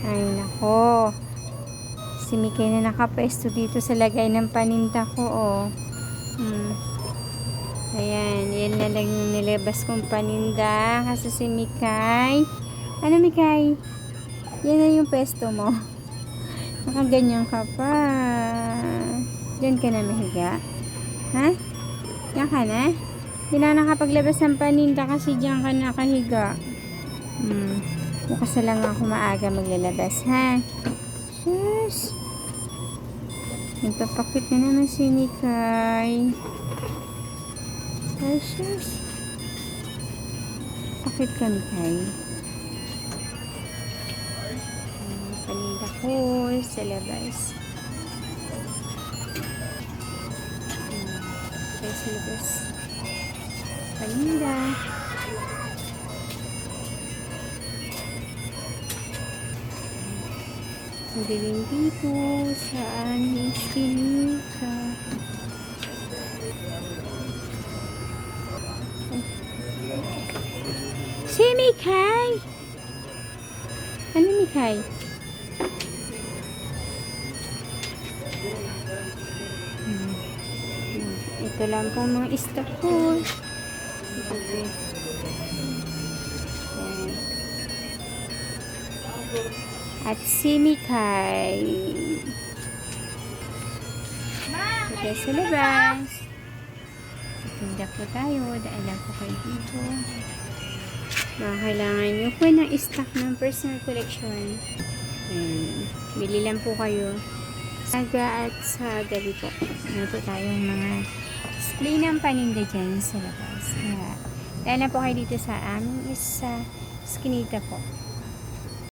Ay, nako. Si Mikay na nakapesto dito sa lagay ng paninda ko, oh. Ayan, yan na lang yung nilabas kong paninda. Kasi si Mikay. Ano, Mikay? Yan na yung pesto mo. Nakaganyan ka pa. Diyan ka na mahiga. Ha? Yan ka na? Hindi na nakapaglabas ng paninda kasi diyan ka nakahiga. Bukas na lang ako maaga maglalabas, ha? Sus. Nagpapakit na naman si Mikay. Ay, sus. Pakit ka, Mikay. Paninda ko sa labas. Sa labas. Paninda. Ang dilim dito sa aming sinika. Si Mikay! Ano, Mikay? Ito lang po mga stock ko. At si Mikay. Ito sa labas. Tinda po tayo. Dahil lang po kayo dito. Mga kailangan nyo po ng stock ng personal collection. Bili lang po kayo. Aga at sa gabi po. Ano po tayong mga display ng paninda dyan sa labas. Dahil lang po kayo dito sa aming isa skinita po.